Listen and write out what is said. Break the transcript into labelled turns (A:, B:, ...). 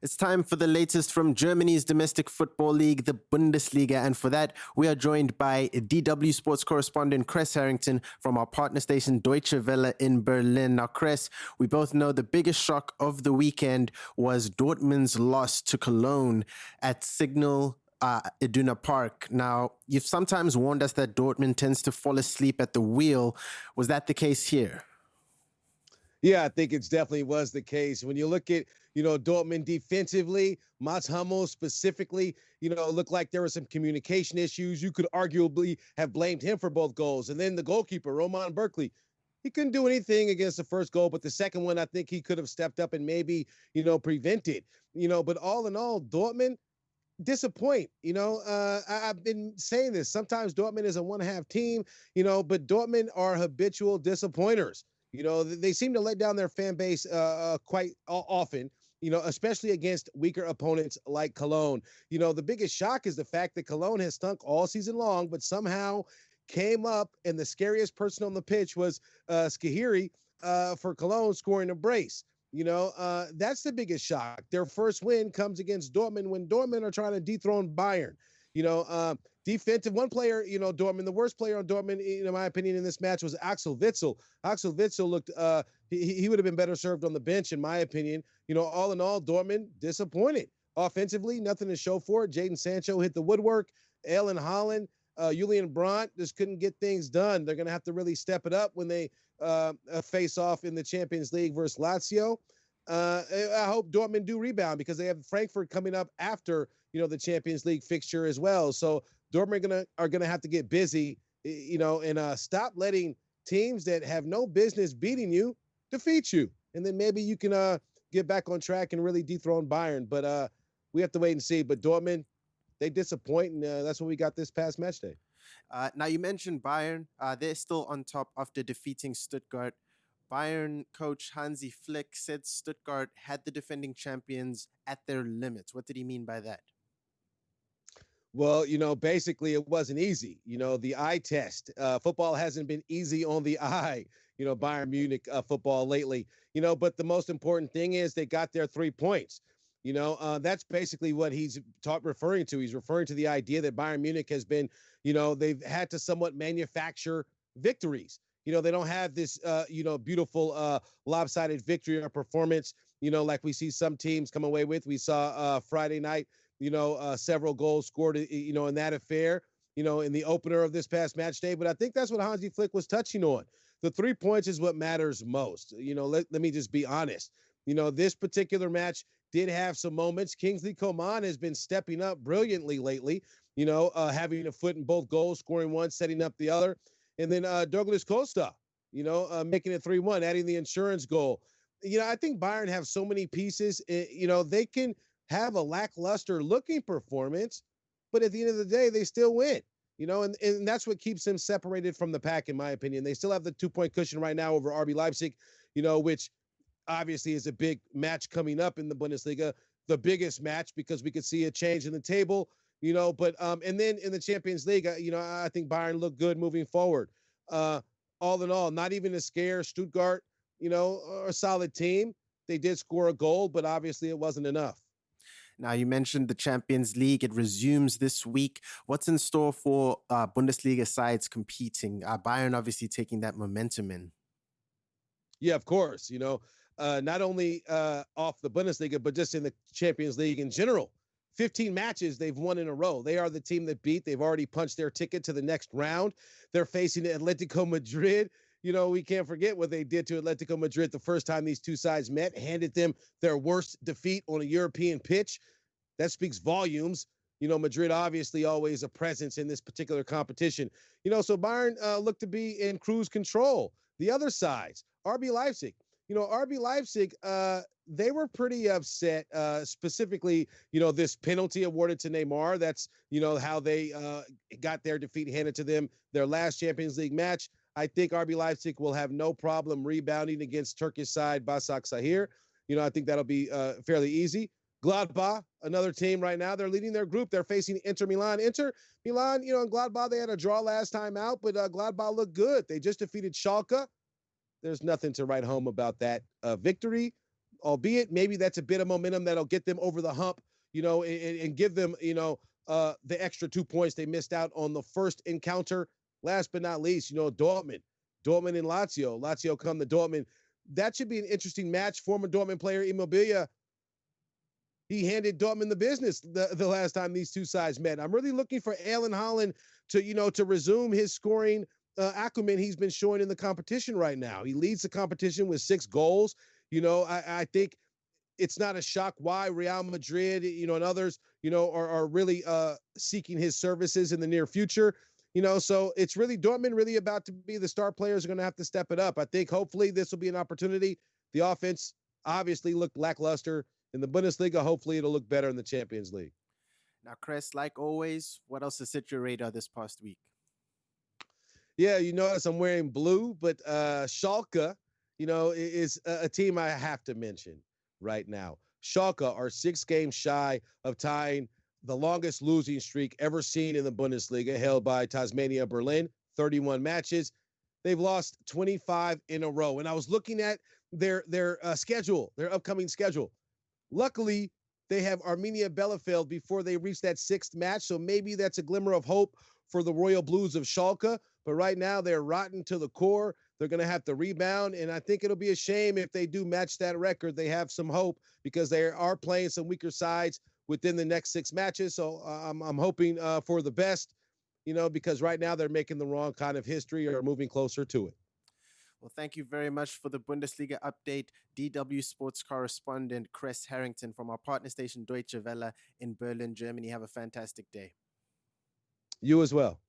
A: It's time for the latest from Germany's domestic football league, the Bundesliga. And for that, we are joined by DW Sports Correspondent Kres Harrington from our partner station Deutsche Welle in Berlin. Now, Kres, we both know the biggest shock of the weekend was Dortmund's loss to Cologne at Signal Iduna Park. Now, you've sometimes warned us that Dortmund tends to fall asleep at the wheel. Was that the case here?
B: Yeah, I think it definitely was the case. When you look at, Dortmund defensively, Mats Hummels specifically, it looked like there were some communication issues. You could arguably have blamed him for both goals. And then the goalkeeper, Roman Berkeley, he couldn't do anything against the first goal, but the second one, I think he could have stepped up and maybe, prevented. But all in all, Dortmund disappoint. I've been saying this. Sometimes Dortmund is a one-half team, but Dortmund are habitual disappointers. They seem to let down their fan base quite often, especially against weaker opponents like Cologne. The biggest shock is the fact that Cologne has stunk all season long, but somehow came up, and the scariest person on the pitch was Skahiri for Cologne scoring a brace. That's the biggest shock. Their first win comes against Dortmund when Dortmund are trying to dethrone Bayern. Defensive one player, Dortmund, the worst player on Dortmund, in my opinion, in this match was Axel Witsel. Axel Witsel looked, he would have been better served on the bench, in my opinion. All in all, Dortmund disappointed. Offensively, nothing to show for it. Jadon Sancho hit the woodwork. Erling Haaland, Julian Brandt just couldn't get things done. They're going to have to really step it up when they face off in the Champions League versus Lazio. I hope Dortmund do rebound because they have Frankfurt coming up after, the Champions League fixture as well. So Dortmund are gonna have to get busy, and stop letting teams that have no business beating you defeat you, and then maybe you can get back on track and really dethrone Bayern. But we have to wait and see. But Dortmund, they disappoint, and that's what we got this past match day.
A: Now, you mentioned Bayern. They're still on top after defeating Stuttgart. Bayern coach Hansi Flick said Stuttgart had the defending champions at their limits. What did he mean by that?
B: Well, basically it wasn't easy. The eye test. Football hasn't been easy on the eye, Bayern Munich football lately. But the most important thing is they got their 3 points. That's basically what he's referring to. He's referring to the idea that Bayern Munich has been, they've had to somewhat manufacture victories. They don't have this, beautiful lopsided victory or performance, like we see some teams come away with. We saw Friday night, several goals scored, in that affair, in the opener of this past match day. But I think that's what Hansi Flick was touching on. The 3 points is what matters most. Let me just be honest. This particular match did have some moments. Kingsley Coman has been stepping up brilliantly lately, having a foot in both goals, scoring one, setting up the other. And then Douglas Costa, making it 3-1, adding the insurance goal. I think Bayern have so many pieces. They can have a lackluster looking performance, but at the end of the day, they still win. And that's what keeps them separated from the pack, in my opinion. They still have the 2-point cushion right now over RB Leipzig, which obviously is a big match coming up in the Bundesliga, the biggest match because we could see a change in the table. But and then in the Champions League, I think Bayern looked good moving forward. All in all, not even a scare. Stuttgart, are a solid team. They did score a goal, but obviously it wasn't enough.
A: Now, you mentioned the Champions League. It resumes this week. What's in store for Bundesliga sides competing? Bayern obviously taking that momentum in.
B: Yeah, of course. Not only off the Bundesliga, but just in the Champions League in general. 15 matches they've won in a row. They are the team that beat. They've already punched their ticket to the next round. They're facing Atletico Madrid. We can't forget what they did to Atletico Madrid the first time these two sides met, handed them their worst defeat on a European pitch. That speaks volumes. Madrid obviously always a presence in this particular competition. So Bayern looked to be in cruise control. The other sides, RB Leipzig. RB Leipzig, they were pretty upset, specifically, this penalty awarded to Neymar. That's, how they got their defeat handed to them, their last Champions League match. I think RB Leipzig will have no problem rebounding against Turkish side Başakşehir. I think that'll be fairly easy. Gladbach, another team right now, they're leading their group. They're facing Inter Milan. Inter Milan, and Gladbach, they had a draw last time out, but Gladbach looked good. They just defeated Schalke. There's nothing to write home about that victory. albeit maybe that's a bit of momentum that'll get them over the hump, and give them, the extra 2 points they missed out on the first encounter. Last but not least, Dortmund and Lazio come to Dortmund. That should be an interesting match. Former Dortmund player Immobilia, he handed Dortmund the business the last time these two sides met. I'm really looking for Erling Haaland to resume his scoring acumen he's been showing in the competition right now. He leads the competition with 6 goals. I think it's not a shock why Real Madrid, and others, are really seeking his services in the near future. So it's really Dortmund really about to be the star players are going to have to step it up. I think hopefully this will be an opportunity. The offense obviously looked lackluster in the Bundesliga. Hopefully it'll look better in the Champions League.
A: Now, Kres, like always, what else has hit your radar this past week?
B: Yeah, you notice I'm wearing blue, but Schalke, is a team I have to mention right now. Schalke are 6 games shy of tying the longest losing streak ever seen in the Bundesliga, held by Tasmania Berlin, 31 matches. They've lost 25 in a row. And I was looking at their schedule, their upcoming schedule. Luckily, they have Arminia Bielefeld before they reach that 6th match, so maybe that's a glimmer of hope for the Royal Blues of Schalke. But right now, they're rotten to the core. They're going to have to rebound, and I think it'll be a shame if they do match that record. They have some hope because they are playing some weaker sides within the next 6 matches. So I'm hoping for the best, because right now they're making the wrong kind of history or moving closer to it.
A: Well, thank you very much for the Bundesliga update, DW Sports Correspondent Kres Harrington from our partner station Deutsche Welle in Berlin, Germany. Have a fantastic day.
B: You as well.